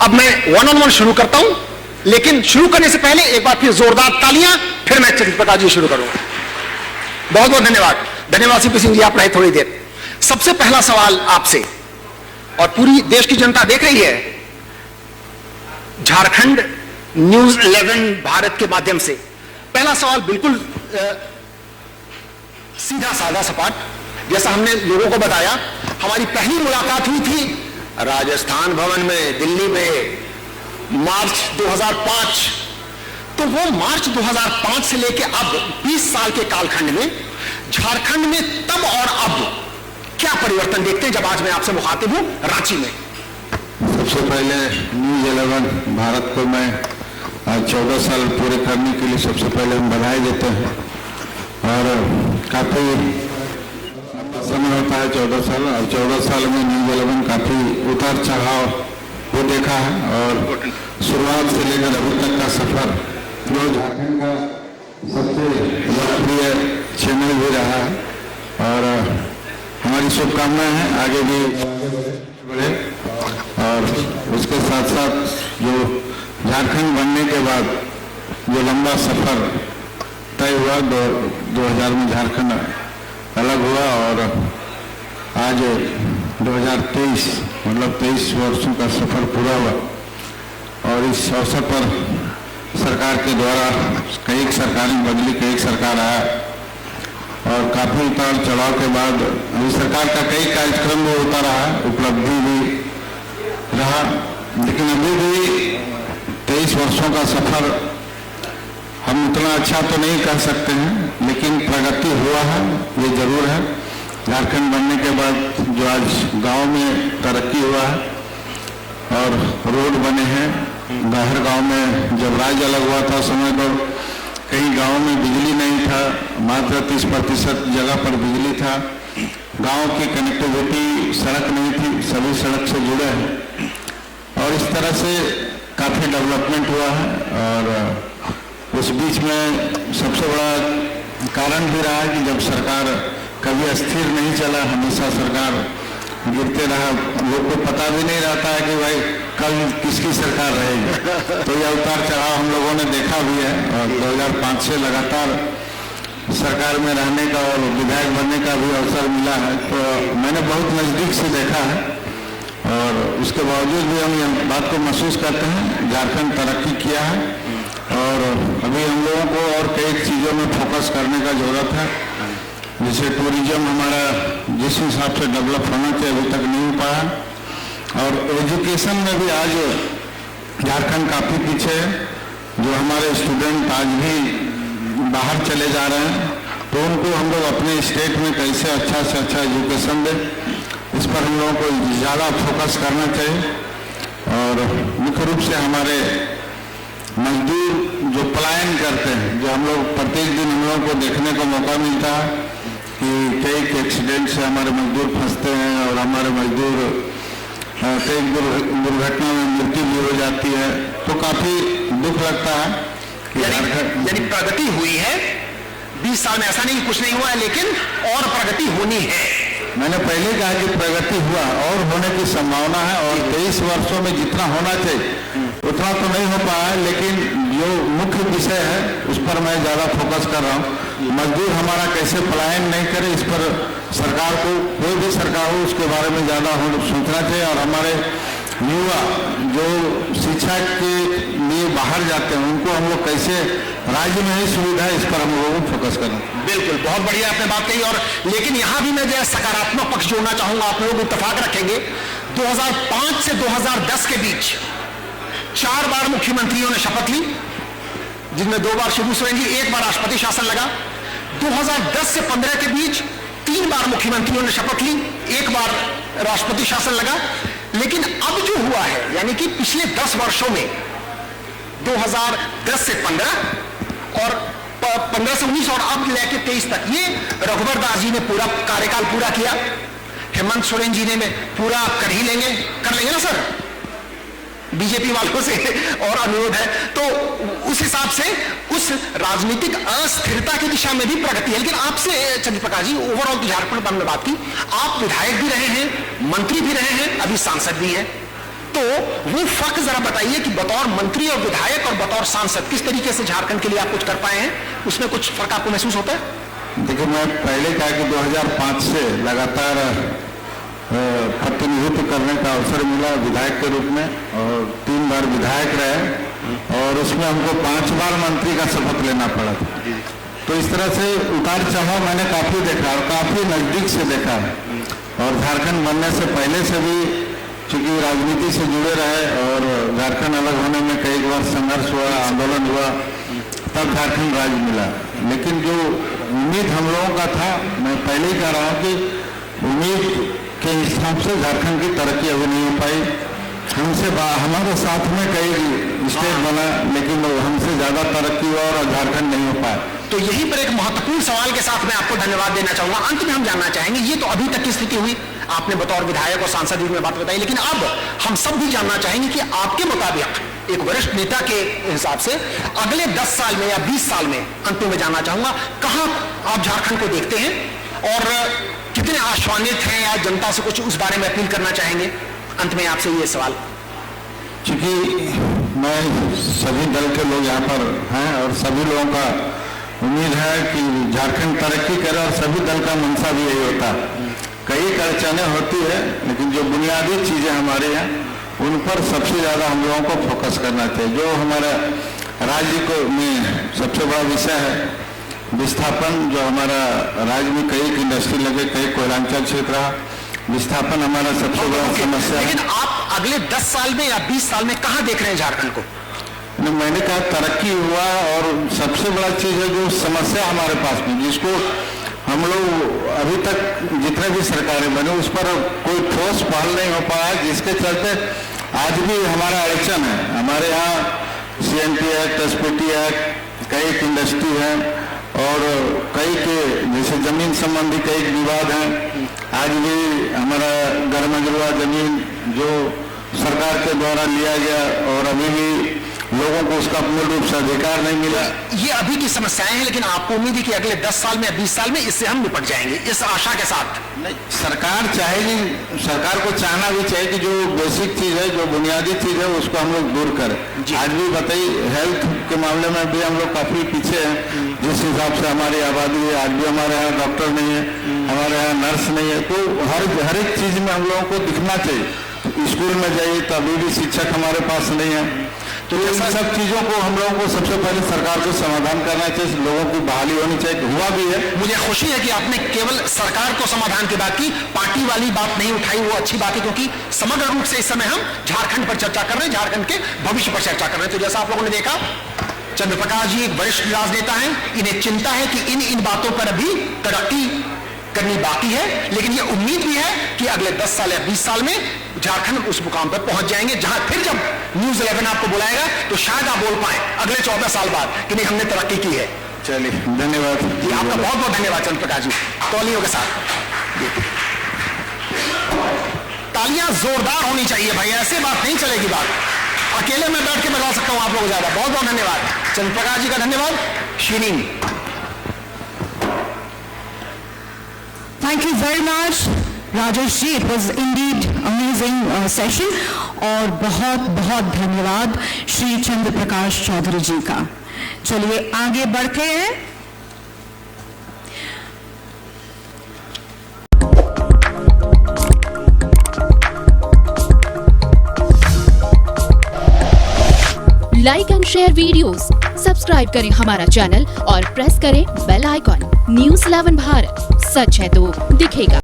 अब मैं one on one शुरू करता हूं, लेकिन शुरू करने से पहले एक बार फिर जोरदार तालियां, फिर मैं चंद्र प्रकाश जी शुरू करूंगा। बहुत बहुत धन्यवाद। धन्यवाद सीपी सिंह जी, आप रहे थोड़ी देर। सबसे पहला सवाल आपसे, और पूरी देश की जनता देख रही है, झारखंड न्यूज 11 भारत के माध्यम से पहला सवाल बिल्कुल सीधा साधा सपाट, जैसा हमने लोगों को बताया। हमारी पहली मुलाकात हुई थी राजस्थान भवन में दिल्ली में मार्च 2005। तो वो मार्च 2005 से लेके अब 20 साल के कालखंड में झारखंड में तब और अब क्या परिवर्तन देखते हैं, जब आज मैं आपसे मुखातिब हूं रांची में? सबसे पहले न्यूज 11 भारत को मैं आज 14 साल पूरे करने के लिए सबसे पहले हम बधाई देते हैं। और काफी समय होता है 14 साल, और 14 साल में न्यूज 11 काफी उतार चढ़ाव को देखा है। और शुरुआत से लेकर अभी तक का सफर जो झारखंड का सबसे लोकप्रिय चैनल भी रहा है, और हमारी शुभकामनाएं हैं आगे भी बढ़े। और उसके साथ साथ जो झारखंड बनने के बाद जो लंबा सफर तय हुआ, 2000 में झारखंड अलग हुआ, और आज 2023 मतलब 23 वर्षों का सफर पूरा हुआ। और इस अवसर पर सरकार के द्वारा कई सरकारें बदली, कई सरकार आया, और काफी उतार चढ़ाव के बाद अभी सरकार का कई कार्यक्रम भी होता रहा, उपलब्धि भी रहा, लेकिन अभी भी 23 वर्षों का सफर हम उतना अच्छा तो नहीं कह सकते हैं, लेकिन प्रगति हुआ है, ये जरूर है। झारखंड बनने के बाद जो आज गांव में तरक्की हुआ है और रोड बने हैं, बाहर गांव में जब राज्य अलग हुआ था समय पर कई गांव में बिजली नहीं था, मात्र 30% जगह पर बिजली था, गांव की कनेक्टिविटी सड़क नहीं थी, सभी सड़क से जुड़े हैं, और इस तरह से काफ़ी डेवलपमेंट हुआ है। और उस बीच में सबसे बड़ा कारण भी रहा कि जब सरकार कभी अस्थिर नहीं चला, हमेशा सरकार गिरते रहा, लोग को पता भी नहीं रहता है कि भाई कल किसकी सरकार रहेगी। तो यह उतार चढ़ाव हम लोगों ने देखा भी है, और 2005 से लगातार सरकार में रहने का और विधायक बनने का भी अवसर मिला है, तो मैंने बहुत नज़दीक से देखा है। और उसके बावजूद भी हम यह बात को महसूस करते हैं झारखंड तरक्की किया है, और अभी हम लोगों को और कई चीज़ों में फोकस करने का जरूरत है। जैसे टूरिज्म हमारा जिस हिसाब से डेवलप होना चाहिए अभी तक नहीं हो पाया, और एजुकेशन में भी आज झारखंड काफ़ी पीछे है। जो हमारे स्टूडेंट आज भी बाहर चले जा रहे हैं, तो उनको हम लोग अपने स्टेट में कैसे अच्छा से अच्छा एजुकेशन दें, इस पर हम लोगों को ज़्यादा फोकस करना चाहिए। और मुख्य रूप से हमारे मजदूर जो पलायन करते हैं, जो हम लोग प्रत्येक दिन हम लोगों को देखने को मौका मिलता है कि कई एक्सीडेंट से हमारे मजदूर फंसते हैं, और हमारे मजदूर कई दुर्घटना में मृत्यु भी हो जाती है, तो काफ़ी दुख लगता है कि यानी प्रगति हुई है 20 साल में, ऐसा नहीं कुछ नहीं हुआ है, लेकिन और प्रगति होनी है। मैंने पहले कहा कि प्रगति हुआ और होने की संभावना है, और 23 वर्षों में जितना होना चाहिए उतना तो नहीं हो पाया, लेकिन जो मुख्य विषय है उस पर मैं ज़्यादा फोकस कर रहा हूँ। मजदूर हमारा कैसे पलायन नहीं करे, इस पर सरकार को, कोई भी सरकार हो, उसके बारे में ज़्यादा सोचना चाहिए। और हमारे युवा जो शिक्षा के लिए बाहर जाते हैं, उनको हम लोग कैसे राज्य में ही सुविधा है, इस पर हम लोगों को फोकस करना। बिल्कुल, बहुत बढ़िया आपने बात कही। और लेकिन यहाँ भी मैं जो सकारात्मक पक्ष जोड़ना चाहूंगा, आप लोग इत्तेफाक रखेंगे, 2005 से 2010 के बीच 4 बार मुख्यमंत्रियों ने शपथ ली, जिनमें 2 बार शिबू सोरेन जी, 1 बार राष्ट्रपति शासन लगा। 2010 से 15 के बीच 3 बार मुख्यमंत्रियों ने शपथ ली, 1 बार राष्ट्रपति शासन लगा। लेकिन अब जो हुआ है, यानी कि पिछले 10 वर्षों में 2010 से 15 और 15 से 19 और अब लेके 23 तक, ये रघुवर दास जी ने पूरा कार्यकाल पूरा किया, हेमंत सोरेन जी ने पूरा कर ही लेंगे, कर लेंगे ना सर, बीजेपी वालों से और अनुरोध है। तो उस हिसाब से उस राजनीतिक अस्थिरता की दिशा में भी प्रगति है। लेकिन आपसे चंद्र प्रकाश जी, ओवरऑल झारखंड पर हमने बात की, आप विधायक भी रहे हैं, मंत्री भी रहे हैं, अभी सांसद भी हैं, तो वो फर्क जरा बताइए कि बतौर मंत्री और विधायक और बतौर सांसद किस तरीके से झारखंड के लिए आप कुछ कर पाए हैं, उसमें कुछ फर्क आपको महसूस होता है? देखिए, मैं पहले कहा कि 2005 से लगातार प्रतिनिधित्व करने का अवसर मिला विधायक के रूप में, और 3 बार विधायक रहे, और उसमें हमको 5 बार मंत्री का शपथ लेना पड़ा था। तो इस तरह से उतार चढ़ाव मैंने काफी देखा और काफी नजदीक से देखा है। और झारखंड बनने से पहले से भी चूंकि राजनीति से जुड़े रहे और झारखंड अलग होने में कई बार संघर्ष हुआ, आंदोलन हुआ, तब झारखंड राज्य मिला। लेकिन जो उम्मीद हम लोगों का था, मैं पहले ही कह रहा हूँ कि उम्मीद के हिसाब से झारखंड की तरक्की अभी नहीं हो पाई। हमारे साथ में कई स्टेट बना, लेकिन हमसे ज्यादा तरक्की हुआ और झारखंड नहीं हो पाया। तो यहीं पर एक महत्वपूर्ण सवाल के साथ मैं आपको धन्यवाद देना चाहूंगा। अंत में हम जानना चाहेंगे, ये तो अभी तक की स्थिति हुई, आपने बतौर विधायक और सांसद में बात बताई, लेकिन अब हम सब भी जानना चाहेंगे कि आपके मुताबिक एक वरिष्ठ नेता के हिसाब से अगले 10 साल में या 20 साल में, अंत में जानना चाहूंगा, कहां आप झारखंड को देखते हैं और कितने आश्वासित हैं, या जनता से कुछ उस बारे में अपील करना चाहेंगे? अंत में आपसे ये सवाल। चूंकि मैं सभी दल के लोग यहाँ पर हैं और सभी लोगों का उम्मीद है कि झारखंड तरक्की करे, और सभी दल का मंशा भी यही होता है। कई अड़चनें होती है, लेकिन जो बुनियादी चीजें हमारे यहाँ, उन पर सबसे ज्यादा हम लोगों को फोकस करना चाहिए। जो हमारा राज्य को में सबसे बड़ा विषय है विस्थापन, जो हमारा राज्य में कई इंडस्ट्री लगे, कई कोयलांचल क्षेत्र रहा, विस्थापन हमारा सबसे बड़ा समस्या है। लेकिन आप अगले 10 साल में या 20 साल में कहां देख रहे हैं झारखंड को? मैंने कहा तरक्की हुआ, और सबसे बड़ा चीज है जो समस्या हमारे पास में, जिसको हम लोग अभी तक जितने भी सरकारें बने उस पर कोई ठोस पहल नहीं हो पाया, जिसके चलते आज भी हमारा अड़चन है। हमारे यहाँ CNT एक्ट, SPT एक्ट, कई इंडस्ट्री है, और कई के जैसे जमीन संबंधी कई विवाद हैं। आज भी हमारा गरमगरुआ जमीन जो सरकार के द्वारा लिया गया, और अभी भी लोगों को उसका पूर्ण रूप से अधिकार नहीं मिला। ये अभी की समस्याएं हैं, लेकिन आपको उम्मीद है कि अगले 10 साल में या 20 साल में इससे हम निपट जाएंगे, इस आशा के साथ? नहीं, सरकार चाहेगी, सरकार को चाहना भी चाहिए कि जो बेसिक चीज है, जो बुनियादी चीज है, उसको हम लोग दूर करें। आज भी बताइए, हेल्थ के मामले में भी हम लोग काफी पीछे हैं। जिस हिसाब से हमारी आबादी है, आज भी हमारे यहाँ डॉक्टर नहीं है, हमारे यहाँ नर्स नहीं है। तो हर एक चीज में हम लोगों को दिखना चाहिए। स्कूल में जाइए तो अभी भी शिक्षक हमारे पास नहीं है। तो इन सब चीजों को हम लोगों को सबसे पहले सरकार को समाधान करना चाहिए, लोगों की बहाली होनी चाहिए। हुआ भी है। मुझे खुशी है कि आपने केवल सरकार को समाधान की बात की, पार्टी वाली बात नहीं उठाई, वो अच्छी बात है, क्योंकि समग्र रूप से इस समय हम झारखंड पर चर्चा कर रहे हैं, झारखंड के भविष्य पर चर्चा कर रहे हैं। तो जैसा आप लोगों ने देखा, चंद्र प्रकाश जी एक वरिष्ठ राजनेता हैं, इन्हें चिंता है कि इन बातों पर अभी तरक्की करनी बाकी है, लेकिन ये उम्मीद भी है कि अगले 10 साल या 20 साल में झारखंड उस मुकाम पर पहुंच जाएंगे, जहां फिर जब न्यूज़ 11 आपको बुलाएगा तो शायद आप बोल पाए अगले 14 साल बाद कि नहीं, हमने तरक्की की है। चलिए, धन्यवाद जी, आपका बहुत बहुत धन्यवाद चंद्र प्रकाश जी, तालियों के साथ। तालियां जोरदार होनी चाहिए भाई, ऐसे बात नहीं चलेगी। बात अकेले में बैठ के बता सकता हूं आप लोग ज्यादा। बहुत बहुत धन्यवाद चंद्र प्रकाश जी का, धन्यवाद Shirin. Thank you very much, Rajesh ji. It was indeed amazing session. और बहुत बहुत धन्यवाद श्री चंद्र प्रकाश चौधरी जी का। चलिए आगे बढ़ते हैं। Like and share videos, subscribe करें हमारा चैनल और प्रेस करें बेल आइकॉन। न्यूज़ 11 भारत, सच है तो दिखेगा।